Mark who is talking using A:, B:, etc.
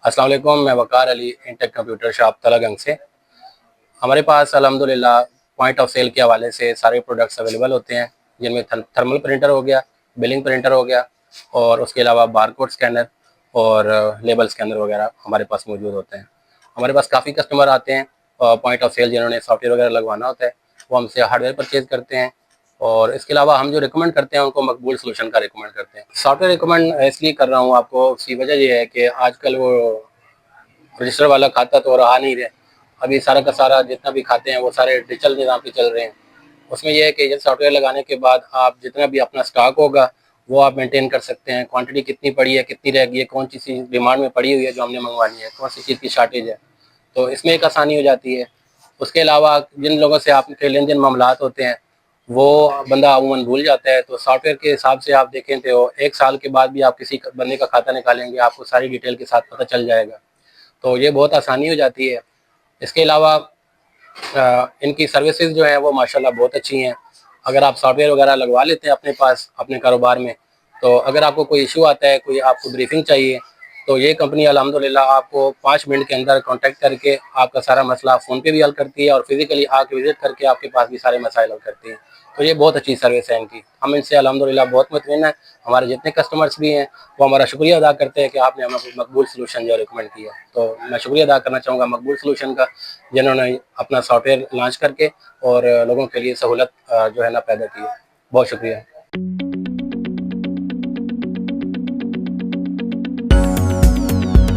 A: अस्सलाम वालेकुम, मैं Waqar Ali Intech computer shop Talagang से। हमारे पास अल्हम्दुलिल्लाह पॉइंट ऑफ सेल के हवाले से सारे प्रोडक्ट्स अवेलेबल होते हैं, जिनमें थर्मल प्रिंटर हो गया, बिलिंग प्रिंटर हो गया और उसके अलावा बारकोड स्कैनर और लेबल स्कैनर वगैरह हमारे पास मौजूद होते हैं। हमारे पास काफ़ी कस्टमर आते हैं पॉइंट ऑफ सेल जिन्होंने सॉफ्टवेयर वगैरह लगवाना होता है, वो हमसे हार्डवेयर परचेज़ करते हैं और इसके अलावा हम जो रिकमेंड करते हैं उनको मकबूल सॉल्यूशन का रिकमेंड करते हैं। सॉफ्टवेयर रिकमेंड इसलिए कर रहा हूँ आपको, उसकी वजह ये है कि आजकल वो रजिस्टर वाला खाता तो रहा नहीं है। अभी सारा का सारा जितना भी खाते हैं वो सारे डिजिटल निज़ाम पे चल रहे हैं। उसमें यह है कि ये सॉफ्टवेयर लगाने के बाद आप जितना भी अपना स्टॉक होगा वो आप मेंटेन कर सकते हैं। क्वांटिटी कितनी पड़ी है, कितनी रह गई है, कौन सी चीज़ डिमांड में पड़ी हुई है जो हमने मंगवानी है, कौन सी चीज़ की शॉर्टेज है, तो इसमें एक आसानी हो जाती है। उसके अलावा जिन लोगों से आपके लेन देन मामलात होते हैं वो बंदा अमूमन भूल जाता है, तो सॉफ्टवेयर के हिसाब से आप देखें तो 1 साल के बाद भी आप किसी बंदे का खाता निकालेंगे आपको सारी डिटेल के साथ पता चल जाएगा, तो ये बहुत आसानी हो जाती है। इसके अलावा इनकी सर्विसेज जो है वो माशाल्लाह बहुत अच्छी हैं। अगर आप सॉफ्टवेयर वगैरह लगवा लेते हैं अपने पास अपने कारोबार में, तो अगर आपको कोई इशू आता है, कोई आपको ब्रीफिंग चाहिए, तो ये कंपनी अल्हम्दुलिल्लाह आपको 5 मिनट के अंदर कॉन्टैक्ट करके आपका सारा मसला फ़ोन पे भी हल करती है और फिज़िकली आके विज़िट करके आपके पास भी सारे मसाइल हल करती है। तो ये बहुत अच्छी सर्विस है इनकी। हम इनसे अल्हम्दुलिल्लाह बहुत मुतमईन हैं। हमारे जितने कस्टमर्स भी हैं वो हमारा शुक्रिया अदा करते हैं कि आपने हमें मकबूल सॉल्यूशन जो रिकमेंड किया। तो मैं शुक्रिया अदा करना चाहूँगा मकबूल सॉल्यूशन का, जिन्होंने अपना सॉफ्टवेयर लॉन्च करके और लोगों के लिए सहूलत जो है ना पैदा की है। बहुत शुक्रिया।